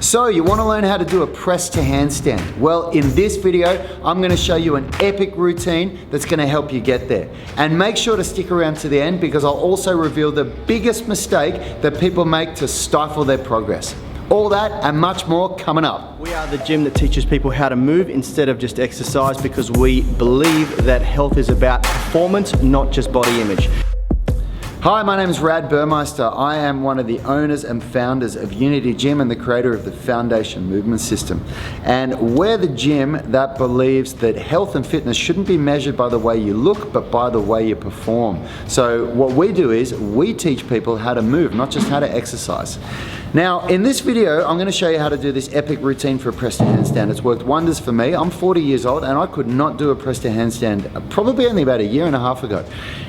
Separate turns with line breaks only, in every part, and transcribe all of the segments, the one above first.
So you want to learn how to do a press to handstand? Well, in this video, I'm going to show you an epic routine that's going to help you get there. And make sure to stick around to the end because I'll also reveal the biggest mistake that people make to stifle their progress. All that and much more coming up.
We are the gym that teaches people how to move instead of just exercise because we believe that health is about performance, not just body image.
Hi, my name is Rad Burmeister. I am one of the owners and founders of Unity Gym and the creator of the Foundation Movement System. And we're the gym that believes that health and fitness shouldn't be measured by the way you look, but by the way you perform. So what we do is we teach people how to move, not just how to exercise. Now, in this video, I'm going to show you how to do this epic routine for a press to handstand. It's worked wonders for me. I'm 40 years old and I could not do a press to handstand probably only about a year and a half ago.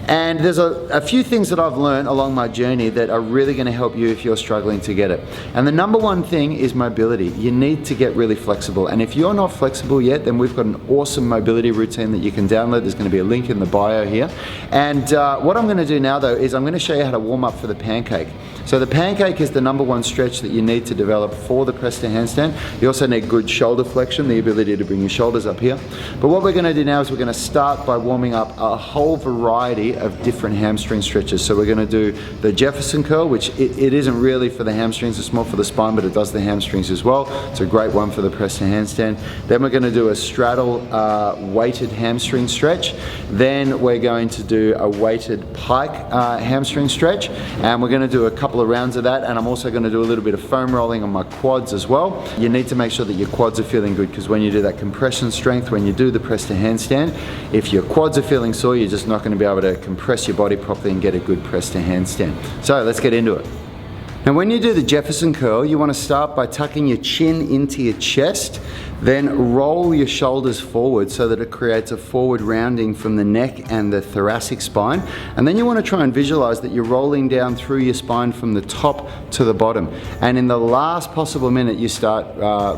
And there's a few things that I've learned along my journey that are really going to help you if you're struggling to get it. And the number one thing is mobility. You need to get really flexible. And if you're not flexible yet, then we've got an awesome mobility routine that you can download. There's going to be a link in the bio here. And what I'm going to do now though is I'm going to show you how to warm up for the pancake. So the pancake is the number one stretch that you need to develop for the press to handstand. You also need good shoulder flexion, the ability to bring your shoulders up here. But what we're going to do now is we're going to start by warming up a whole variety of different hamstring stretches. So we're going to do the Jefferson curl, which it isn't really for the hamstrings, it's more for the spine, but it does the hamstrings as well. It's a great one for the press to handstand. Then we're going to do a straddle weighted hamstring stretch. Then we're going to do a weighted pike hamstring stretch, and we're going to do a couple of rounds of that, and I'm also going to do a little bit of foam rolling on my quads as well. You need to make sure that your quads are feeling good because when you do that compression strength, when you do the press to handstand, if your quads are feeling sore, you're just not going to be able to compress your body properly and get a good press to handstand. So let's get into it. Now when you do the Jefferson curl, you want to start by tucking your chin into your chest, then roll your shoulders forward so that it creates a forward rounding from the neck and the thoracic spine. And then you want to try and visualize that you're rolling down through your spine from the top to the bottom. And in the last possible minute, you start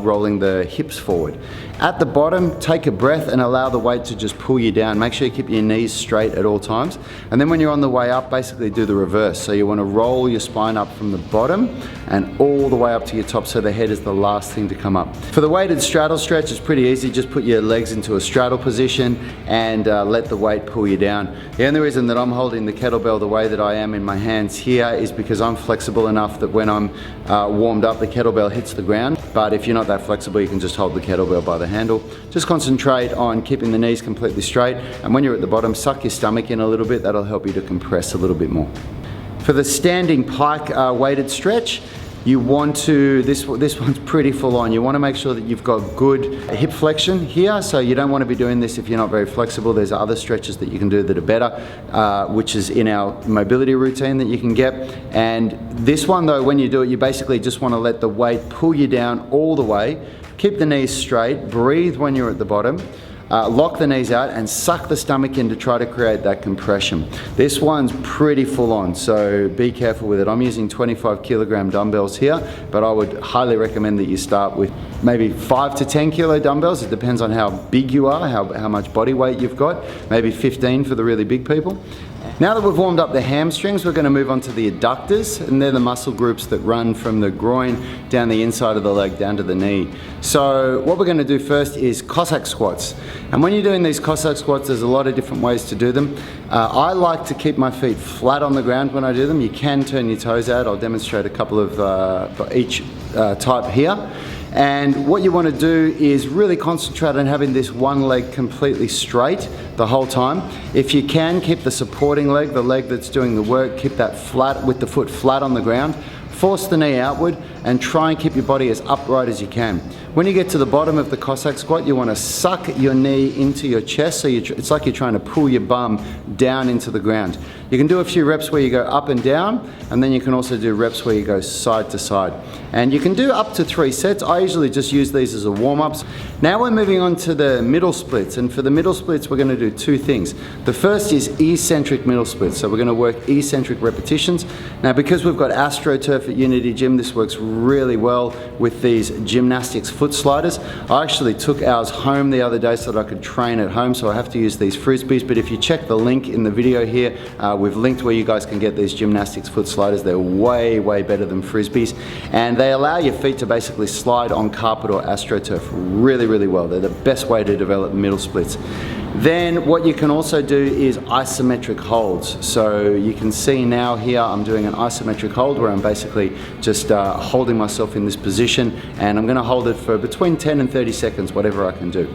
rolling the hips forward. At the bottom, take a breath and allow the weight to just pull you down. Make sure you keep your knees straight at all times. And then when you're on the way up, basically do the reverse. So you want to roll your spine up from the bottom and all the way up to your top so the head is the last thing to come up. For the weighted straddle stretch, it's pretty easy. Just put your legs into a straddle position and let the weight pull you down. The only reason that I'm holding the kettlebell the way that I am in my hands here is because I'm flexible enough that when I'm warmed up, the kettlebell hits the ground. But if you're not that flexible, you can just hold the kettlebell by the handle. Just concentrate on keeping the knees completely straight. And when you're at the bottom, suck your stomach in a little bit. That'll help you to compress a little bit more. For the standing pike weighted stretch, you want to, this one's pretty full on. You want to make sure that you've got good hip flexion here. So you don't want to be doing this if you're not very flexible. There's other stretches that you can do that are better, which is in our mobility routine that you can get. And this one though, when you do it, you basically just want to let the weight pull you down all the way. Keep the knees straight, breathe when you're at the bottom. Lock the knees out and suck the stomach in to try to create that compression. This one's pretty full on, so be careful with it. I'm using 25 kilogram dumbbells here, but I would highly recommend that you start with maybe 5 to 10 kilo dumbbells. It depends on how big you are, how much body weight you've got. Maybe 15 for the really big people. Now that we've warmed up the hamstrings, we're going to move on to the adductors, and they're the muscle groups that run from the groin down the inside of the leg down to the knee. So what we're going to do first is Cossack squats. And when you're doing these Cossack squats, there's a lot of different ways to do them. I like to keep my feet flat on the ground when I do them. You can turn your toes out. I'll demonstrate a couple of each type here. And what you want to do is really concentrate on having this one leg completely straight the whole time. If you can, keep the supporting leg, the leg that's doing the work, keep that flat with the foot flat on the ground. Force the knee outward and try and keep your body as upright as you can. When you get to the bottom of the Cossack squat, you want to suck your knee into your chest, so it's like you're trying to pull your bum down into the ground. You can do a few reps where you go up and down, and then you can also do reps where you go side to side. And you can do up to 3 sets. I usually just use these as a warm-ups. Now we're moving on to the middle splits, and for the middle splits we're going to do 2 things. The first is eccentric middle splits, so we're going to work eccentric repetitions. Now because we've got AstroTurf at Unity Gym. This works really well with these gymnastics foot sliders. I actually took ours home the other day so that I could train at home, so I have to use these frisbees. But if you check the link in the video here, we've linked where you guys can get these gymnastics foot sliders. They're way better than frisbees, and they allow your feet to basically slide on carpet or AstroTurf really well. They're the best way to develop middle splits. Then what you can also do is isometric holds. So you can see now here I'm doing an isometric hold where I'm basically just holding myself in this position, and I'm going to hold it for between 10 and 30 seconds, whatever I can do.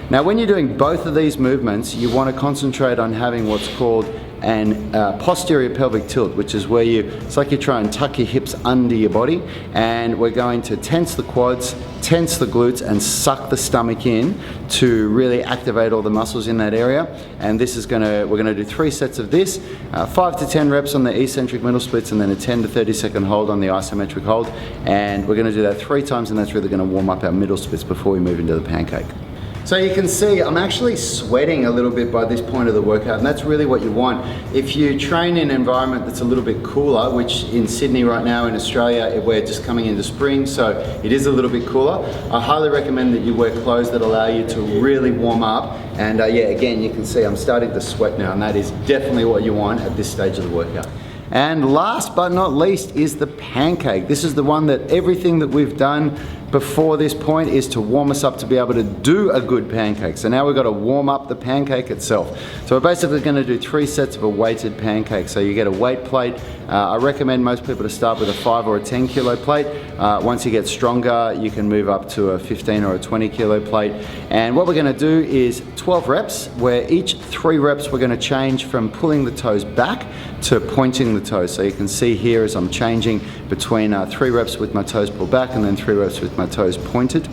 Now when you're doing both of these movements, you want to concentrate on having what's called an posterior pelvic tilt, which is where it's like you try and tuck your hips under your body, and we're going to tense the quads, tense the glutes, and suck the stomach in to really activate all the muscles in that area. And this is we're gonna do 3 sets of this, 5 to 10 reps on the eccentric middle splits, and then a 10 to 30 second hold on the isometric hold. And we're gonna do that 3 times, and that's really gonna warm up our middle splits before we move into the pancake. So you can see I'm actually sweating a little bit by this point of the workout, and that's really what you want. If you train in an environment that's a little bit cooler, which in Sydney right now, in Australia, we're just coming into spring, so it is a little bit cooler. I highly recommend that you wear clothes that allow you to really warm up. And yeah, again, you can see I'm starting to sweat now, and that is definitely what you want at this stage of the workout. And last but not least is the pancake. This is the one that everything that we've done before this point is to warm us up to be able to do a good pancake. So now we've got to warm up the pancake itself. So we're basically going to do 3 sets of a weighted pancake. So you get a weight plate. I recommend most people to start with a 5 or a 10 kilo plate. Once you get stronger, you can move up to a 15 or a 20 kilo plate. And what we're going to do is 12 reps, where each 3 reps we're going to change from pulling the toes back to pointing the toes. So you can see here as I'm changing between 3 reps with my toes pulled back and then 3 reps with my toes pointed.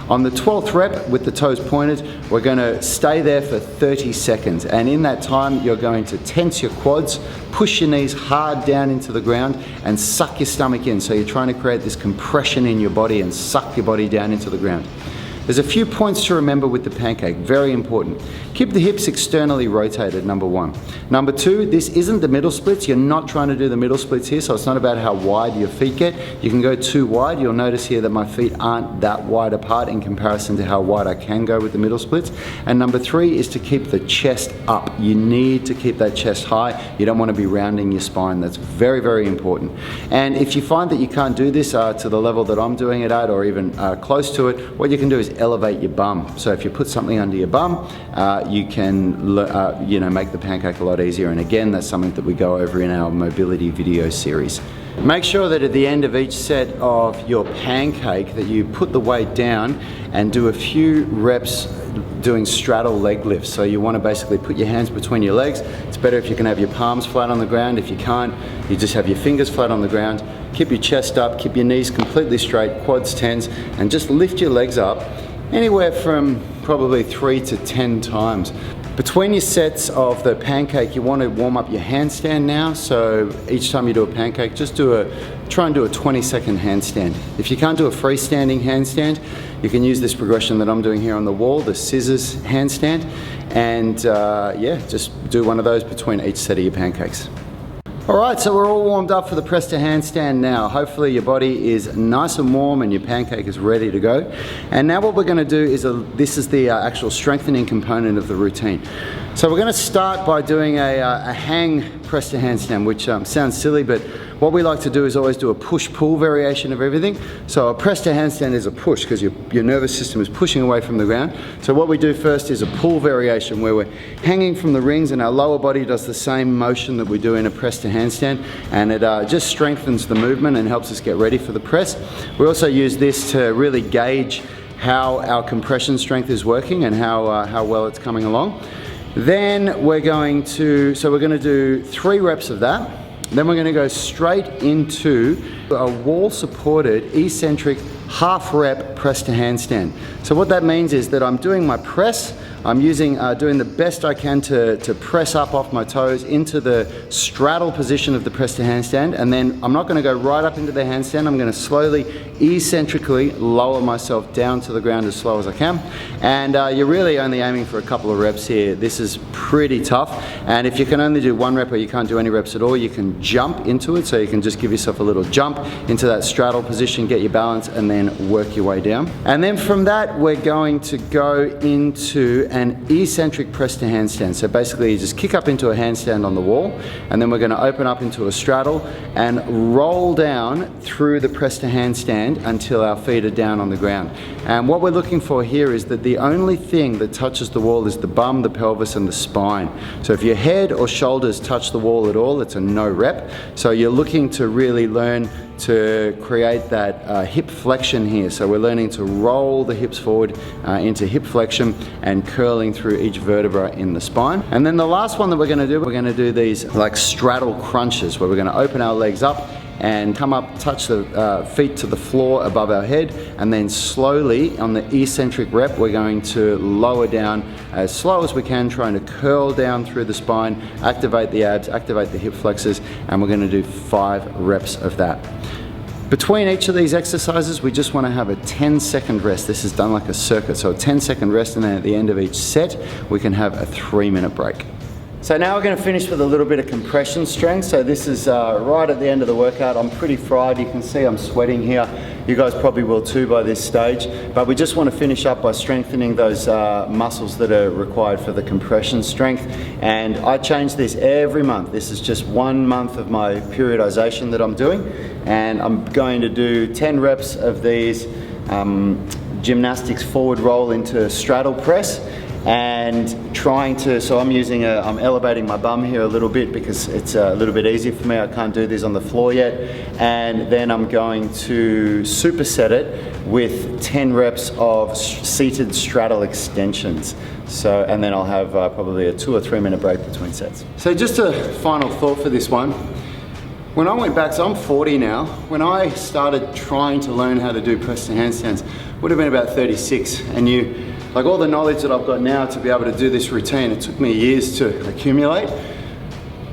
On the 12th rep with the toes pointed, we're going to stay there for 30 seconds. And in that time, you're going to tense your quads, push your knees hard down into the ground, and suck your stomach in. So you're trying to create this compression in your body and suck your body down into the ground. There's a few points to remember with the pancake, very important. Keep the hips externally rotated, number 1. Number 2, this isn't the middle splits. You're not trying to do the middle splits here, so it's not about how wide your feet get. You can go too wide. You'll notice here that my feet aren't that wide apart in comparison to how wide I can go with the middle splits. And number 3 is to keep the chest up. You need to keep that chest high. You don't want to be rounding your spine. That's very important. And if you find that you can't do this to the level that I'm doing it at, or even close to it, what you can do is elevate your bum. So if you put something under your bum, you can make the pancake a lot easier. And again, that's something that we go over in our mobility video series. Make sure that at the end of each set of your pancake that you put the weight down and do a few reps doing straddle leg lifts. So you want to basically put your hands between your legs. It's better if you can have your palms flat on the ground. If you can't, you just have your fingers flat on the ground. Keep your chest up, keep your knees completely straight, quads tense, and just lift your legs up anywhere from probably 3 to 10 times. Between your sets of the pancake, you want to warm up your handstand now. So each time you do a pancake, just try and do a 20-second handstand. If you can't do a freestanding handstand, you can use this progression that I'm doing here on the wall, the scissors handstand. And yeah, just do one of those between each set of your pancakes. Alright, so we're all warmed up for the press to handstand now. Hopefully your body is nice and warm and your pancake is ready to go. And now what we're going to do is, this is the actual strengthening component of the routine. So we're going to start by doing a hang press to handstand, which sounds silly, but what we like to do is always do a push-pull variation of everything. So a press to handstand is a push because your nervous system is pushing away from the ground. So what we do first is a pull variation where we're hanging from the rings and our lower body does the same motion that we do in a press to handstand, and it just strengthens the movement and helps us get ready for the press. We also use this to really gauge how our compression strength is working and how well it's coming along. Then we're going to do 3 reps of that. Then we're going to go straight into a wall supported eccentric half rep press to handstand. So what that means is that I'm doing my press, I'm doing the best I can to press up off my toes into the straddle position of the press to handstand, and then I'm not going to go right up into the handstand. I'm going to slowly, eccentrically lower myself down to the ground as slow as I can. And you're really only aiming for a couple of reps here. This is pretty tough, and if you can only do one rep or you can't do any reps at all, you can jump into it. So you can just give yourself a little jump into that straddle position, get your balance, and then work your way down. And then from that, we're going to go into an eccentric press to handstand. So basically you just kick up into a handstand on the wall, and then we're going to open up into a straddle and roll down through the press to handstand until our feet are down on the ground. And what we're looking for here is that the only thing that touches the wall is the bum, the pelvis, and the spine. So if your head or shoulders touch the wall at all, it's a no rep. So you're looking to really learn to create that hip flexion here. So we're learning to roll the hips forward into hip flexion and curling through each vertebra in the spine. And then the last one that we're going to do these like straddle crunches, where we're going to open our legs up and come up, touch the feet to the floor above our head, and then slowly on the eccentric rep we're going to lower down as slow as we can, trying to curl down through the spine, activate the abs, activate the hip flexors, and we're going to do 5 reps of that. Between each of these exercises, we just want to have a 10-second rest. This is done like a circuit, so a 10-second rest, and then at the end of each set we can have a 3-minute break. So now we're going to finish with a little bit of compression strength. So this is right at the end of the workout. I'm pretty fried. You can see I'm sweating here. You guys probably will too by this stage. But we just want to finish up by strengthening those muscles that are required for the compression strength. And I change this every month. This is just 1 month of my periodization that I'm doing. And I'm going to do 10 reps of these gymnastics forward roll into straddle press. And so I'm elevating my bum here a little bit because it's a little bit easier for me. I can't do these on the floor yet. And then I'm going to superset it with 10 reps of seated straddle extensions. So, and then I'll have probably a 2 or 3 minute break between sets. So just a final thought for this one. When I went back, so I'm 40 now, when I started trying to learn how to do press to handstands, would have been about 36. And like all the knowledge that I've got now to be able to do this routine, it took me years to accumulate.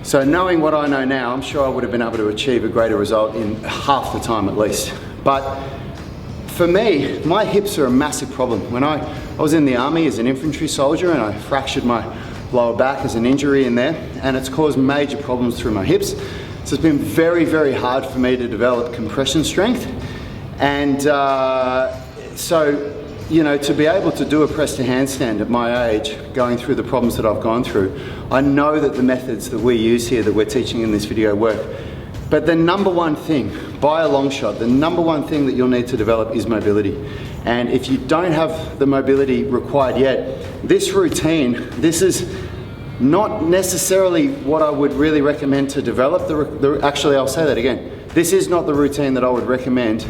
So knowing what I know now, I'm sure I would have been able to achieve a greater result in half the time at least. But for me, my hips are a massive problem. When I was in the army as an infantry soldier, and I fractured my lower back as an injury in there, and it's caused major problems through my hips. So it's been very, very hard for me to develop compression strength. And to be able to do a press to handstand at my age, going through the problems that I've gone through, I know that the methods that we use here, that we're teaching in this video, work. But the number one thing, by a long shot, the number one thing that you'll need to develop is mobility. And if you don't have the mobility required yet, this routine, this is not necessarily what I would really recommend to develop. Actually, I'll say that again. This is not the routine that I would recommend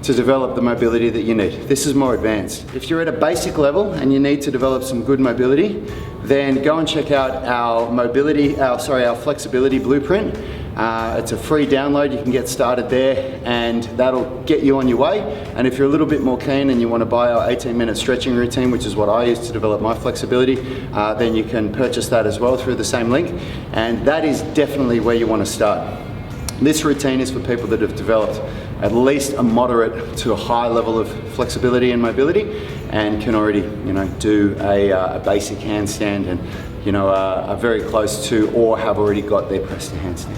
to develop the mobility that you need. This is more advanced. If you're at a basic level and you need to develop some good mobility, then go and check out our flexibility blueprint. It's a free download. You can get started there, and that'll get you on your way. And if you're a little bit more keen and you want to buy our 18-minute stretching routine, which is what I use to develop my flexibility, then you can purchase that as well through the same link. And that is definitely where you want to start. This routine is for people that have developed at least a moderate to a high level of flexibility and mobility, and can already, do a basic handstand, and are very close to or have already got their press to handstand.